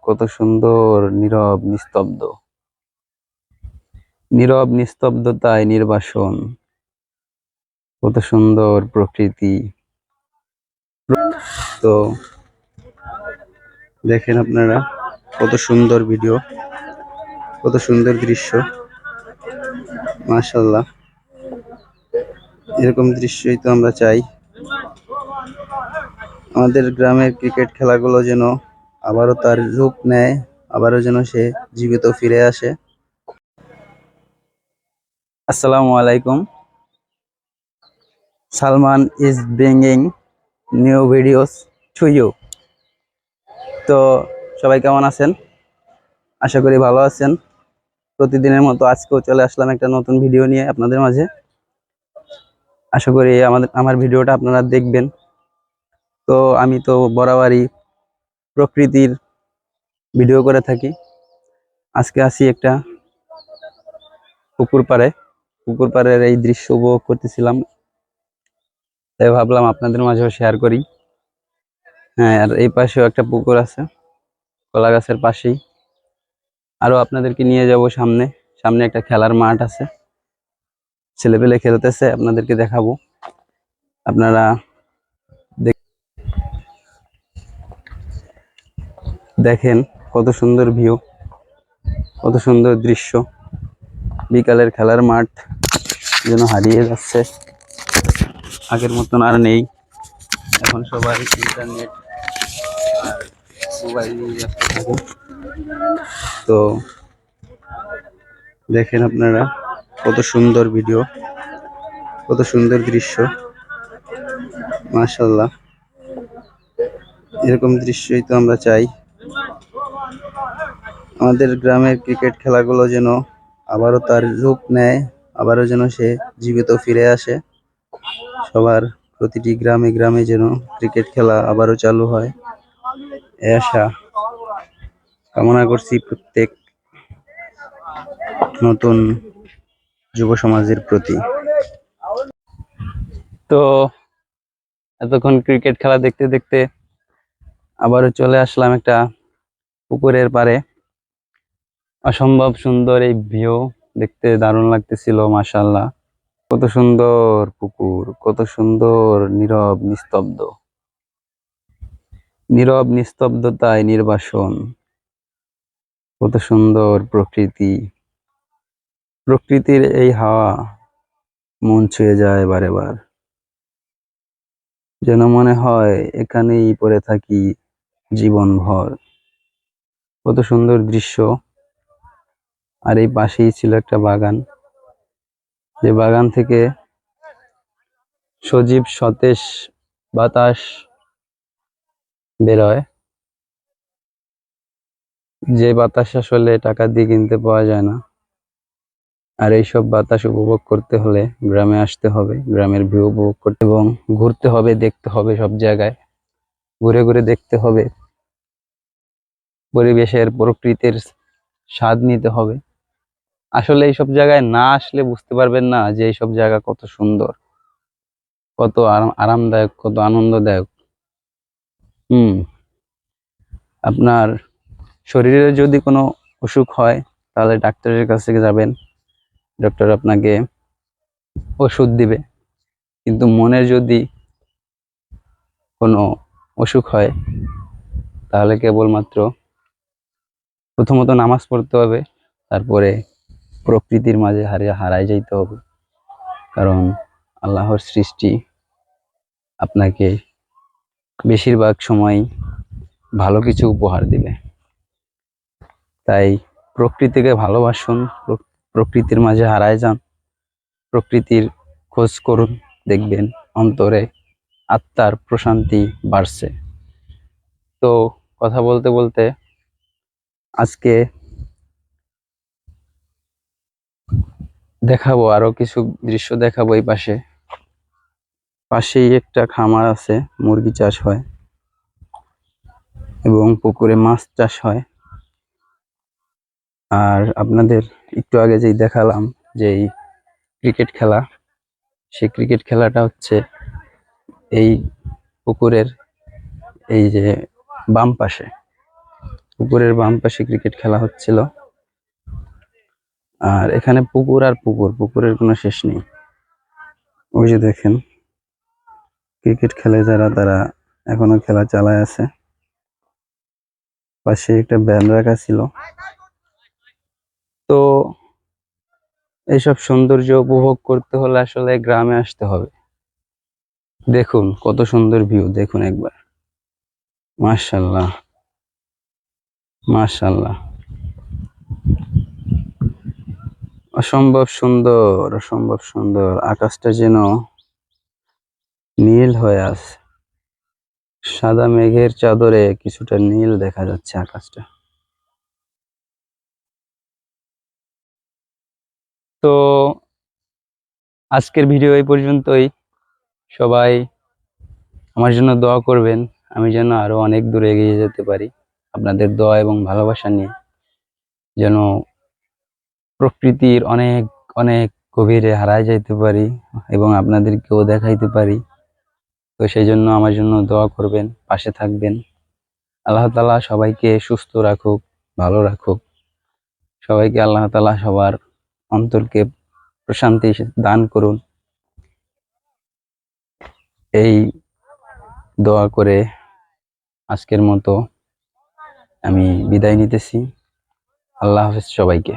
কত সুন্দর, নীরব নিস্তব্ধ। নীরব নিস্তব্ধতায় নির্বাসন। কত সুন্দর প্রকৃতি। তো দেখেন আপনারা, কত সুন্দর ভিডিও, কত সুন্দর দৃশ্য। মাশাআল্লাহ, এরকম দৃশ্যই তো আমরা চাই। আমাদের গ্রামের ক্রিকেট খেলাগুলো যেন আবারও তার রূপ নেয়, আবারও যেন সে জীবিত ফিরে আসে। আসসালামু আলাইকুম। Salman is bringing new videos to you. তো সবাই কেমন আছেন? আশা করি ভালো আছেন। প্রতিদিনের মতো আজকেও চলে আসলাম একটা নতুন ভিডিও নিয়ে আপনাদের মাঝে। আশা করি আমার ভিডিওটা আপনারা দেখবেন। তো আমি তো বরাবরই প্রকৃতির ভিডিও করে থাকি। আজকে আসি একটা পুকুর পাড়ের এই দৃশ্য উপভোগ করতেছিলাম, তাই ভাবলাম আপনাদের মাঝেও শেয়ার করি। হ্যাঁ, আর এই পাশেও একটা পুকুর আছে, কলা গাছের পাশেই। আরো আপনাদেরকে নিয়ে যাব সামনে। সামনে একটা খেলার মাঠ আছে, ছেলেপেলে খেলতেছে, আপনাদেরকে দেখাবো। আপনারা দেখেন কত সুন্দর ভিউ, কত সুন্দর দৃশ্য। বিকালের খেলার মাঠ যেন হারিয়ে যাচ্ছে, আগের মতন আর নেই। এখন সবাই ইন্টারনেট আর মোবাইল নিয়ে ব্যস্ত থাকে। তো দেখেন আপনারা, কত সুন্দর ভিডিও, কত সুন্দর দৃশ্য। মাশাআল্লাহ, এরকম দৃশ্যই তো আমরা চাই। আমাদের গ্রামের ক্রিকেট খেলাগুলো যেন আবারও তার রূপ নেয়, আবারও যেন সে জীবিত ফিরে আসে। সবার প্রতিটি গ্রামে গ্রামে যেন ক্রিকেট খেলা আবারও চালু হয়, এই আশা কামনা করছি প্রত্যেক নতুন যুব সমাজের প্রতি। তো এতক্ষণ ক্রিকেট খেলা দেখতে দেখতে আবারও চলে আসলাম একটা পুকুরের পাড়ে। অসম্ভব সুন্দর এই ভিউ, দেখতে দারুণ লাগতেছিল। মাশাআল্লাহ, কত সুন্দর পুকুর, কত সুন্দর নীরব নিস্তব্ধ। নীরব নিস্তব্ধতায় নির্বাসন। কত সুন্দর প্রকৃতি। প্রকৃতির এই হাওয়া মন ছুঁয়ে যায় বারে বার, যেন মনে হয় এখানেই পড়ে থাকি জীবনভর। কত সুন্দর দৃশ্য। আর এই পাশেই ছিল একটা বাগান, যে বাগান থেকে সজীব সতেজ বাতাস বেরোয়, যে বাতাস আসলে টাকা দিয়ে কিনতে পাওয়া যায় না। আর এইসব বাতাস উপভোগ করতে হলে গ্রামে আসতে হবে, গ্রামের ভিউ উপভোগ করতে এবং ঘুরতে হবে, দেখতে হবে। সব জায়গায় ঘুরে ঘুরে দেখতে হবে, পরিবেশের প্রকৃতির স্বাদ নিতে হবে। আসলে এইসব জায়গায় না আসলে বুঝতে পারবেন না যে এইসব জায়গা কত সুন্দর, কত আরামদায়ক, কত আনন্দদায়ক। আপনার শরীরে যদি কোনো অসুখ হয় তাহলে ডাক্তারের কাছে যাবেন, ডক্টর আপনাকে ওষুধ দিবে। কিন্তু মনের যদি কোনো অসুখ হয় তাহলে কেবলমাত্র প্রথমত নামাজ পড়তে হবে, তারপরে প্রকৃতির মাঝে হারায় যাইতে হবে। কারণ আল্লাহর সৃষ্টি আপনাকে বেশিরভাগ সময় ভালো কিছু উপহার দিবে। তাই প্রকৃতিকে ভালোবাসুন, প্রকৃতির মাঝে হারায় যান, প্রকৃতির খোঁজ করুন, দেখবেন অন্তরে আত্মার প্রশান্তি বাড়ছে। তো কথা বলতে বলতে আজকে দেখাবো আরো কিছু দৃশ্য দেখাবো। এই পাশেই একটা খামার আছে, মুরগি চাষ হয় এবং পুকুরে মাছ চাষ হয়। আর আপনাদের একটু আগে যেই দেখালাম যে এই ক্রিকেট খেলা, সেই ক্রিকেট খেলাটা হচ্ছে এই পুকুরের এই যে বাম পাশে। পুকুরের বাম পাশে ক্রিকেট খেলা হচ্ছিল। আর এখানে পুকুর আর পুকুর, পুকুরের কোনো শেষ নেই। ওই যে দেখেন ক্রিকেট খেলে যারা, তারা এখনো খেলা চালায় আছে। পাশে একটা ব্যান রাখা ছিল। তো এইসব সৌন্দর্য উপভোগ করতে হলে আসলে গ্রামে আসতে হবে। দেখুন কত সুন্দর ভিউ, দেখুন একবার। মাশাআল্লাহ, মাশাআল্লাহ, অসম্ভব সুন্দর, অসম্ভব সুন্দর। আকাশটা যেন নীল হয়ে আছে, সাদা মেঘের চাদরে কিছুটা নীল দেখা যাচ্ছে আকাশটা। তো আজকের ভিডিও এই পর্যন্তই। সবাই আমার জন্য দোয়া করবেন, আমি যেন আরো অনেক দূরে এগিয়ে যেতে পারি আপনাদের দোয়া এবং ভালোবাসা নিয়ে, যেন প্রকৃতির অনেক অনেক গভীরে হারায় যাইতে পারি এবং আপনাদেরকেও দেখাইতে পারি। তো সেই জন্য আমার জন্য দোয়া করবেন, পাশে থাকবেন। আল্লাহ তাআলা সবাইকে সুস্থ রাখুক, ভালো রাখুক। সবাইকে আল্লাহ তাআলা সবার অন্তরকে প্রশান্তি দান করুন, এই দোয়া করে আজকের মতো আমি বিদায় নিতেছি। আল্লাহ হাফেজ সবাইকে।